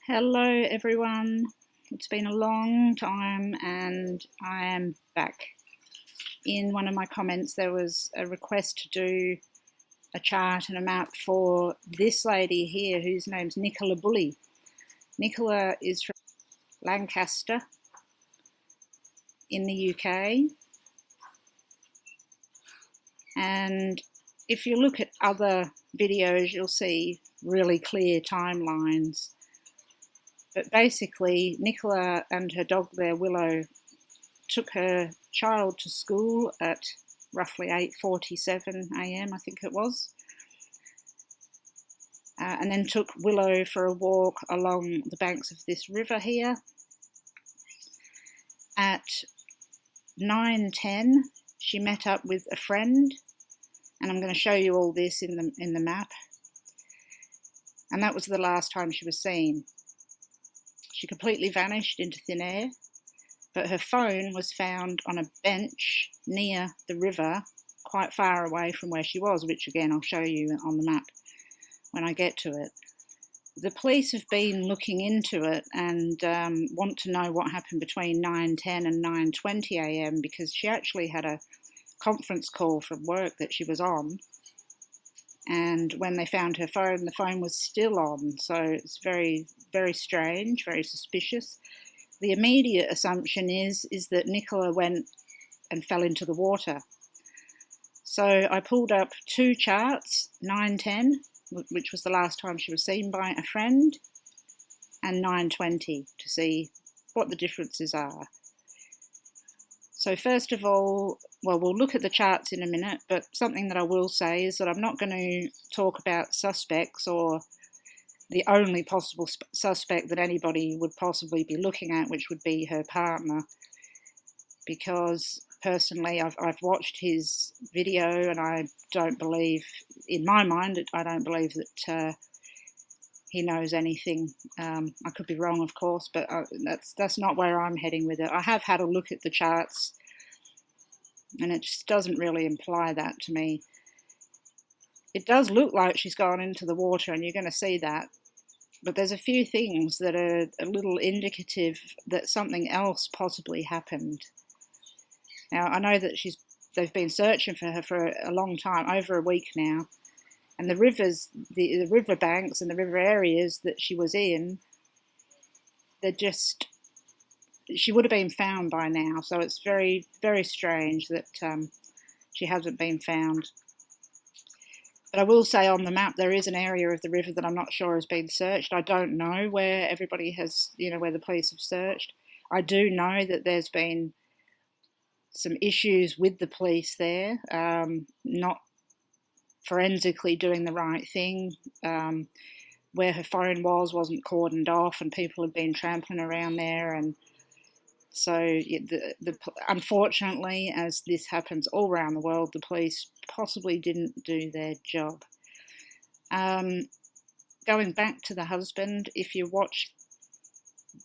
Hello everyone, it's been a long time and I am back. In one of my comments there was a request to do a chart and a map for this lady here whose name's Nicola Bulley. Nicola is from Lancashire in the UK, and if you look at other videos you'll see really clear timelines. But basically, Nicola and her dog there, Willow, took her child to school at roughly 8:47 a.m, I think it was, and then took Willow for a walk along the banks of this river here. At 9:10, she met up with a friend, and I'm going to show you all this in the map. And that was the last time she was seen. She completely vanished into thin air, but her phone was found on a bench near the river, quite far away from where she was, which again I'll show you on the map when I get to it. The police have been looking into it and want to know what happened between 9:10 and 9:20 a.m. because she actually had a conference call from work that she was on, and when they found her phone, the phone was still on. So it's very, very strange, very suspicious. The immediate assumption is that Nicola went and fell into the water. So I pulled up two charts, 9:10, which was the last time she was seen by a friend, and 9:20 to see what the differences are. So first of all, well, we'll look at the charts in a minute, but something that I will say is that I'm not going to talk about suspects or the only possible suspect that anybody would possibly be looking at, which would be her partner, because personally I've watched his video and I don't believe, in my mind, I don't believe that he knows anything. I could be wrong, of course, but that's not where I'm heading with it. I have had a look at the charts, and it just doesn't really imply that to me. It does look like she's gone into the water, and you're going to see that, but there's a few things that are a little indicative that something else possibly happened. Now, I know that they've been searching for her for a long time, over a week now. And the rivers, the river banks and the river areas that she was in, she would have been found by now. So it's very, very strange that she hasn't been found. But I will say on the map there is an area of the river that I'm not sure has been searched. I don't know where everybody has, where the police have searched. I do know that there's been some issues with the police there, not forensically doing the right thing, where her phone wasn't cordoned off, and people have been trampling around there. And so unfortunately, as this happens all around the world, the police possibly didn't do their job. Going back to the husband, if you watch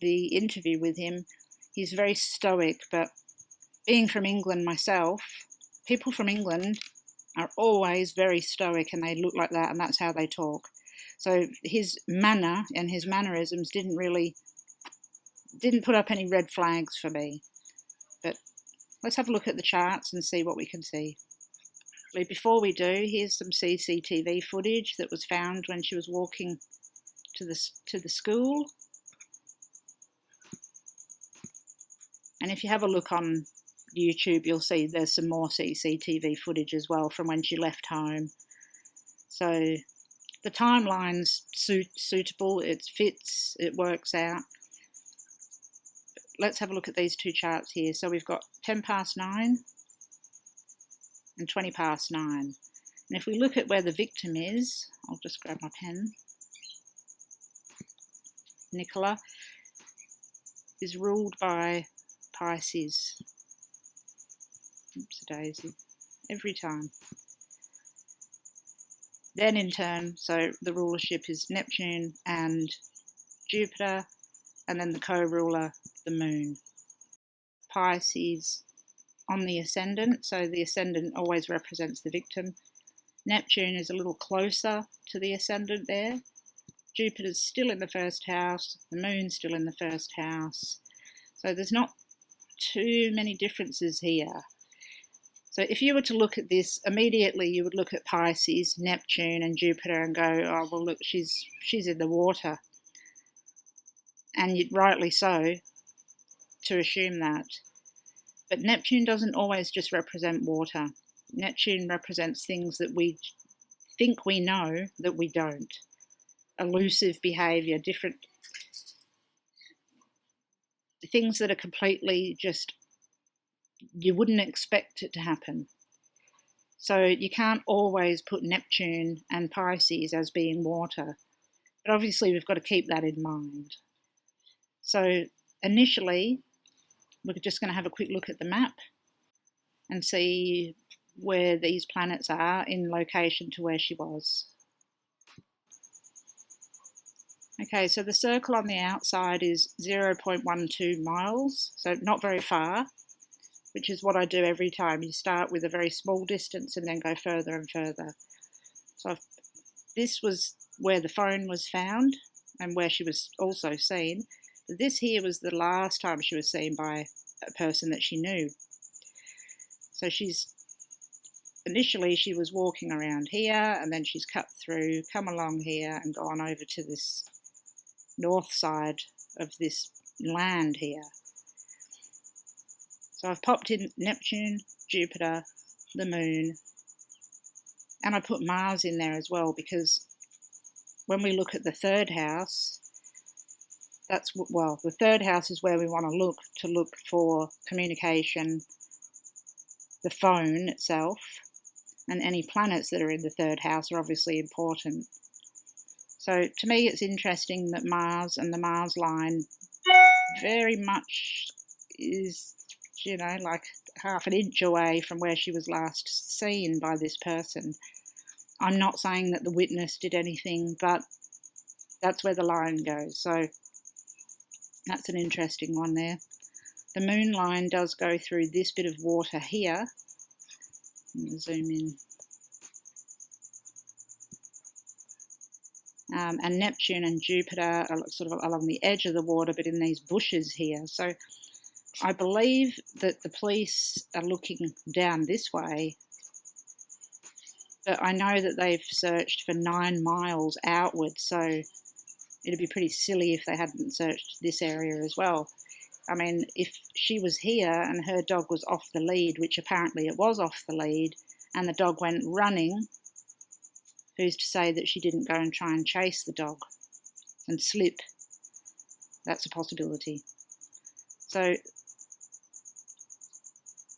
the interview with him, he's very stoic, but being from England myself, people from England are always very stoic, and they look like that, and that's how they talk. So his manner and his mannerisms didn't put up any red flags for me. But let's have a look at the charts and see what we can see. Before we do, here's some CCTV footage that was found when she was walking to the school. And if you have a look on YouTube, you'll see there's some more CCTV footage as well from when she left home. So the timeline's suitable, it fits, it works out. Let's have a look at these two charts here. So we've got 9:10 and 9:20. And if we look at where the victim is, I'll just grab my pen. Nicola is ruled by Pisces. Oops, a daisy. Every time. Then in turn, so the rulership is Neptune and Jupiter, and then the co-ruler, the moon. Pisces on the ascendant, so the ascendant always represents the victim. Neptune is a little closer to the ascendant there. Jupiter's still in the first house, the moon's still in the first house. So there's not too many differences here. So if you were to look at this, immediately you would look at Pisces, Neptune and Jupiter and go, oh, well, look, she's in the water. And you'd rightly so to assume that. But Neptune doesn't always just represent water. Neptune represents things that we think we know that we don't. Elusive behaviour, different things that are completely just, you wouldn't expect it to happen. So you can't always put Neptune and Pisces as being water. But obviously we've got to keep that in mind. So initially, we're just going to have a quick look at the map and see where these planets are in location to where she was. Okay, so the circle on the outside is 0.12 miles, so not very far, which is what I do every time. You start with a very small distance and then go further and further. So this was where the phone was found and where she was also seen. But this here was the last time she was seen by a person that she knew. So initially she was walking around here, and then she's cut through, come along here and gone over to this north side of this land here. So I've popped in Neptune, Jupiter, the moon, and I put Mars in there as well, because when we look at the third house, the third house is where we want to look for communication, the phone itself, and any planets that are in the third house are obviously important. So to me it's interesting that Mars and the Mars line very much is, like half an inch away from where she was last seen by this person. I'm not saying that the witness did anything, but that's where the line goes. So that's an interesting one there. The moon line does go through this bit of water here. I'm going to zoom in. And Neptune and Jupiter are sort of along the edge of the water, but in these bushes here. So I believe that the police are looking down this way, but I know that they've searched for 9 miles outwards, so it'd be pretty silly if they hadn't searched this area as well. I mean, if she was here and her dog was off the lead, which apparently it was off the lead, and the dog went running, who's to say that she didn't go and try and chase the dog and slip? That's a possibility. So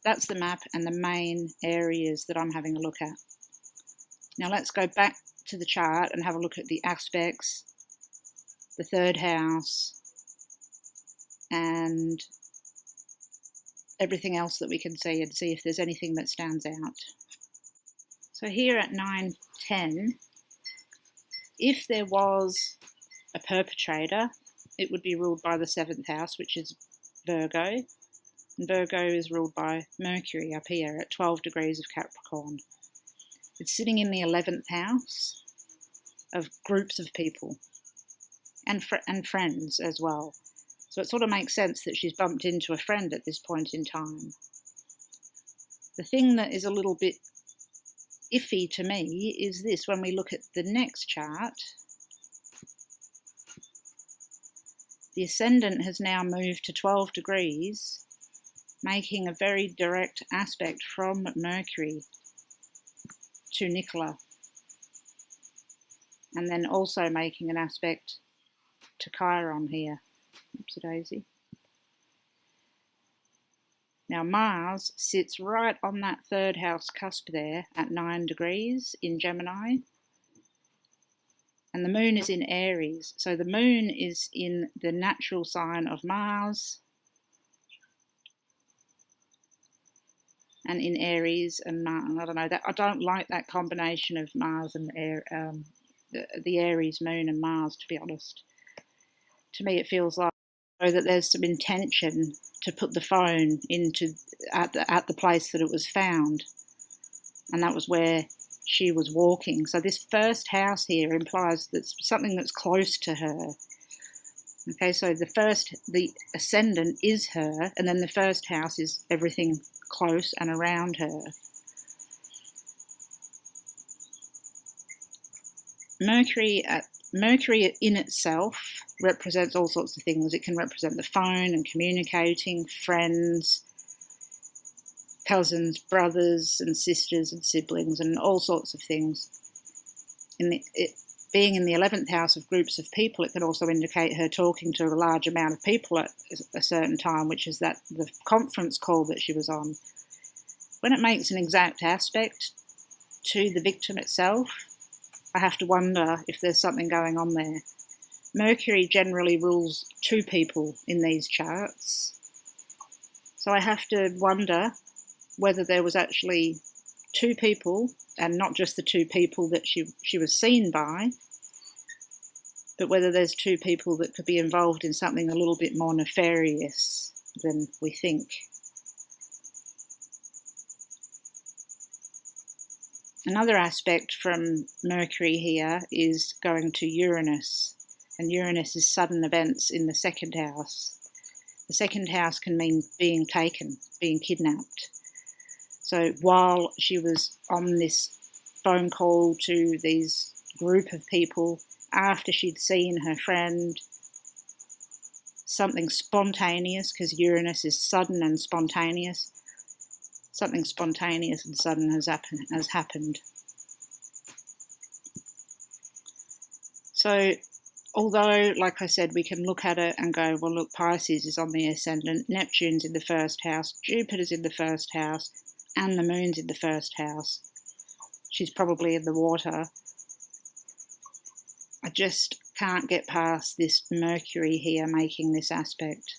that's the map and the main areas that I'm having a look at. Now let's go back to the chart and have a look at the aspects, the third house, and everything else that we can see, and see if there's anything that stands out. So here at 9:10, if there was a perpetrator, it would be ruled by the 7th house, which is Virgo. And Virgo is ruled by Mercury up here at 12 degrees of Capricorn. It's sitting in the 11th house of groups of people and friends as well. So it sort of makes sense that she's bumped into a friend at this point in time. The thing that is a little bit iffy to me is this: when we look at the next chart, the ascendant has now moved to 12 degrees, making a very direct aspect from Mercury to Nicola, and then also making an aspect to Chiron here. Oopsie daisy. Now Mars sits right on that third house cusp there at 9 degrees in Gemini, and the moon is in Aries. So the moon is in the natural sign of Mars and in Aries and Mars. I don't know, that I don't like that combination of Mars and the Aries moon and Mars, to be honest. To me it feels like that there's some intention to put the phone into at the place that it was found, and that was where she was walking. So this first house here implies that something that's close to her. Okay, so the ascendant is her, and then the first house is everything close and around her. Mercury in itself represents all sorts of things. It can represent the phone and communicating, friends, cousins, brothers and sisters and siblings, and all sorts of things. Being in the 11th house of groups of people, it can also indicate her talking to a large amount of people at a certain time, which is the conference call that she was on. When it makes an exact aspect to the victim itself, I have to wonder if there's something going on there. Mercury generally rules 2 people in these charts, so I have to wonder whether there was actually 2 people, and not just the 2 people that she was seen by, but whether there's 2 people that could be involved in something a little bit more nefarious than we think. Another aspect from Mercury here is going to Uranus, and Uranus is sudden events in the 2nd house. The 2nd house can mean being taken, being kidnapped. So while she was on this phone call to these group of people, after she'd seen her friend, something spontaneous, because Uranus is sudden and spontaneous, something spontaneous and sudden has happened. So although, like I said, we can look at it and go, well, look, Pisces is on the ascendant, Neptune's in the 1st house, Jupiter's in the 1st house, and the moon's in the 1st house. She's probably in the water. I just can't get past this Mercury here making this aspect.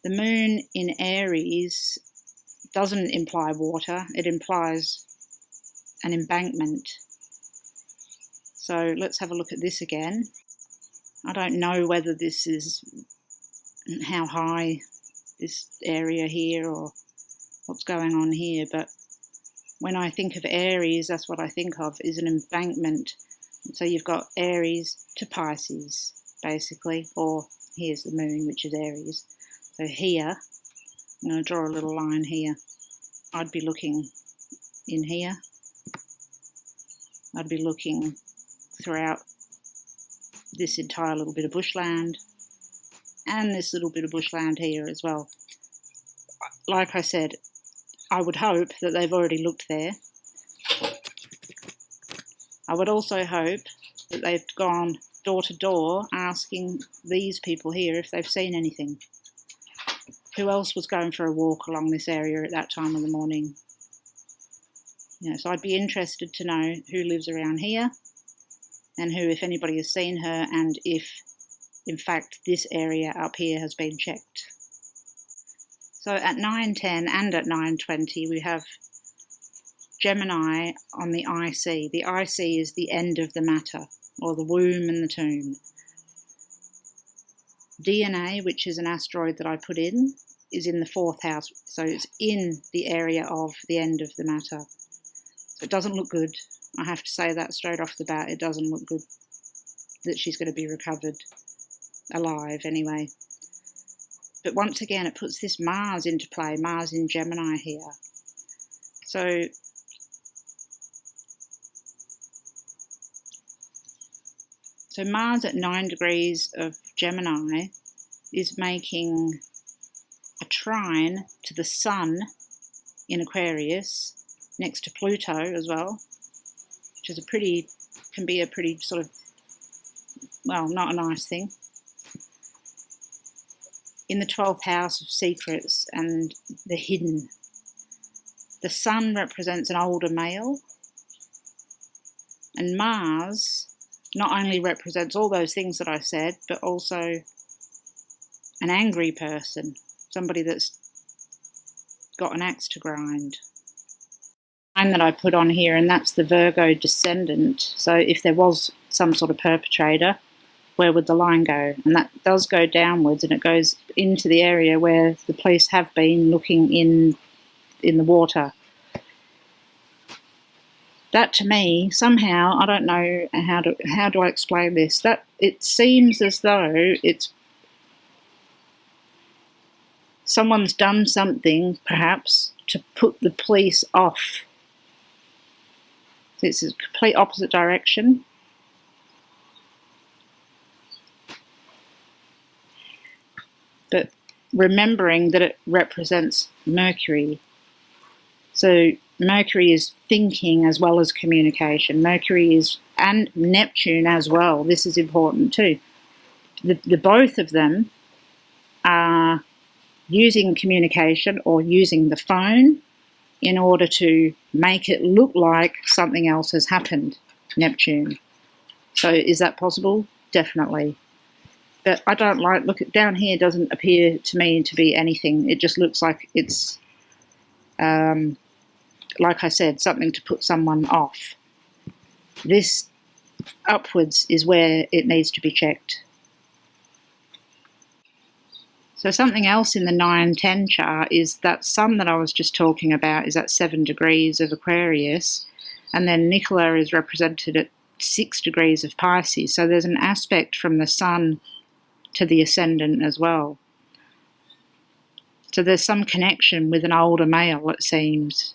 The moon in Aries doesn't imply water, it implies an embankment. So let's have a look at this again. I don't know whether this is how high this area here or what's going on here, but when I think of Aries, that's what I think of, is an embankment. So you've got Aries to Pisces, basically, or here's the moon, which is Aries. So here, I'm going to draw a little line here. I'd be looking in here. I'd be looking throughout this entire little bit of bushland and this little bit of bushland here as well. Like I said, I would hope that they've already looked there. I would also hope that they've gone door to door asking these people here if they've seen anything. Who else was going for a walk along this area at that time of the morning? So I'd be interested to know who lives around here and who, if anybody has seen her, and if, in fact, this area up here has been checked. So at 9:10 and at 9:20 we have Gemini on the IC. The IC is the end of the matter, or the womb and the tomb. DNA, which is an asteroid that I put in, is in the 4th house, so it's in the area of the end of the matter. So it doesn't look good. I have to say that straight off the bat. It doesn't look good that she's going to be recovered alive anyway. But once again, it puts this Mars into play, Mars in Gemini here. So Mars at 9 degrees of Gemini is making a trine to the Sun in Aquarius, next to Pluto as well, which is can be a pretty sort of, well, not a nice thing. In the 12th house of secrets and the hidden. The Sun represents an older male, and Mars not only represents all those things that I said, but also an angry person, somebody that's got an axe to grind. Line that I put on here, and that's the Virgo descendant. So if there was some sort of perpetrator, where would the line go? And that does go downwards, and it goes into the area where the police have been looking in the water. That to me, somehow, I don't know how do I explain this, that it seems as though it's someone's done something, perhaps, to put the police off. It's a complete opposite direction. But remembering that it represents Mercury. So Mercury is thinking as well as communication. Mercury is, and Neptune as well. This is important too. The both of them are using communication or using the phone in order to make it look like something else has happened, Neptune. So is that possible? Definitely. But I don't like, look, down here doesn't appear to me to be anything. It just looks like it's, like I said, something to put someone off. This upwards is where it needs to be checked. So something else in the 9-10 chart is that sun that I was just talking about is at 7 degrees of Aquarius, and then Nicola is represented at 6 degrees of Pisces. So there's an aspect from the sun to the ascendant as well. So there's some connection with an older male, it seems.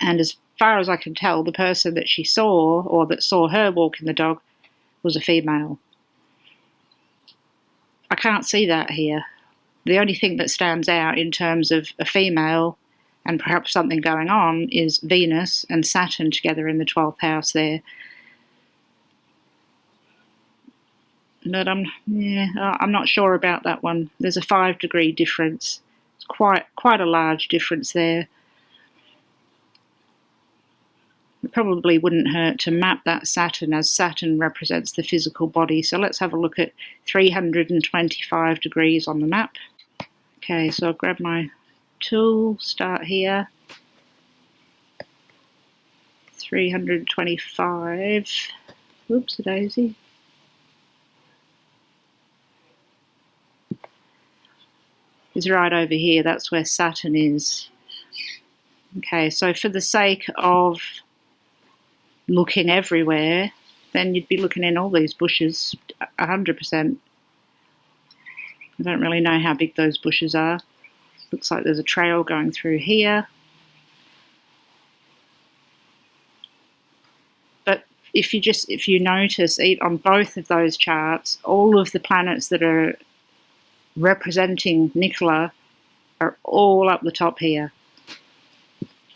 And as far as I can tell, the person that she saw, or that saw her walking the dog, was a female. I can't see that here. The only thing that stands out in terms of a female and perhaps something going on is Venus and Saturn together in the 12th house there. But I'm not sure about that one. There's a 5-degree difference. It's quite a large difference there. It probably wouldn't hurt to map that Saturn, as Saturn represents the physical body. So let's have a look at 325 degrees on the map. Okay, so I'll grab my tool, start here. 325. Oops, a daisy. Is right over here. That's where Saturn is. Okay, so for the sake of looking everywhere, then you'd be looking in all these bushes 100%. I don't really know how big those bushes are. Looks like there's a trail going through here. But if you notice on both of those charts, all of the planets that are representing Nicola are all up the top here.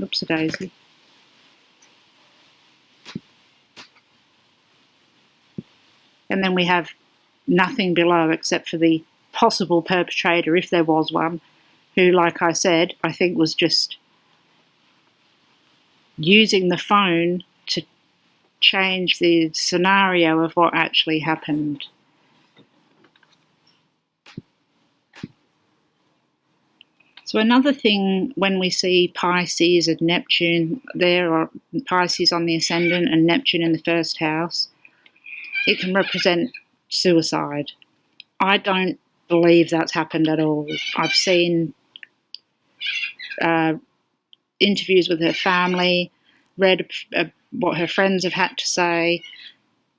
Oops, a daisy. And then we have nothing below except for the possible perpetrator, if there was one, who, like I said, I think was just using the phone to change the scenario of what actually happened. So another thing, when we see Pisces and Neptune there, or Pisces on the ascendant and Neptune in the first house, it can represent suicide. I don't believe that's happened at all. I've seen interviews with her family, read what her friends have had to say,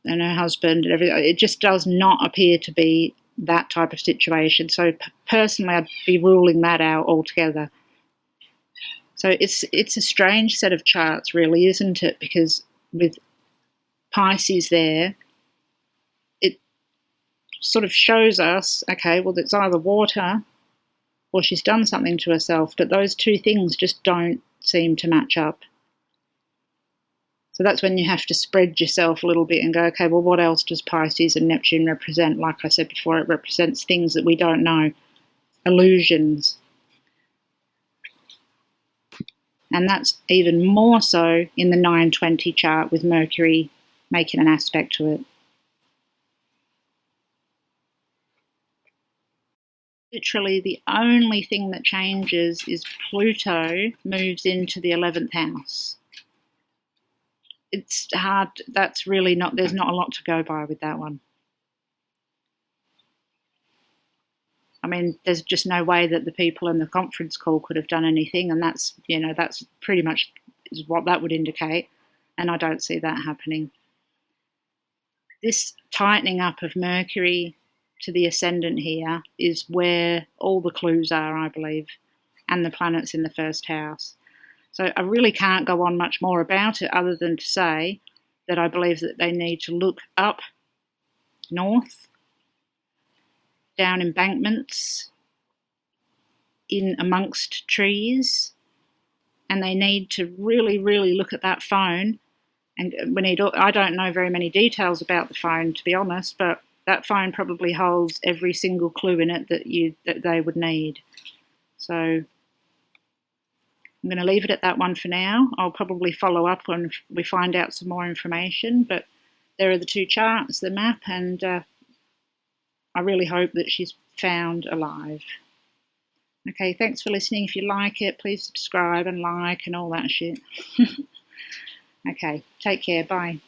and her husband and everything. It just does not appear to be that type of situation. So personally, I'd be ruling that out altogether. So it's a strange set of charts, really, isn't it? Because with Pisces there, it sort of shows us, okay, well, it's either water or she's done something to herself, but those two things just don't seem to match up. So that's when you have to spread yourself a little bit and go, okay, well, what else does Pisces and Neptune represent? Like I said before, it represents things that we don't know, illusions. And that's even more so in the 920 chart with Mercury making an aspect to it. Literally the only thing that changes is Pluto moves into the 11th house. It's hard, that's really not, there's not a lot to go by with that one. I mean, there's just no way that the people in the conference call could have done anything, and that's, you know, that's pretty much is what that would indicate, and I don't see that happening. This tightening up of Mercury to the ascendant here is where all the clues are, I believe, and the planets in the first house. So I really can't go on much more about it other than to say that I believe that they need to look up north, down embankments, in amongst trees, and they need to really, really look at that phone. And I don't know very many details about the phone, to be honest, but that phone probably holds every single clue in it that they would need. So I'm going to leave it at that one for now. I'll probably follow up when we find out some more information, but there are the two charts, the map, and I really hope that she's found alive. Okay, thanks for listening. If you like it, please subscribe and like and all that shit. Okay, take care. Bye.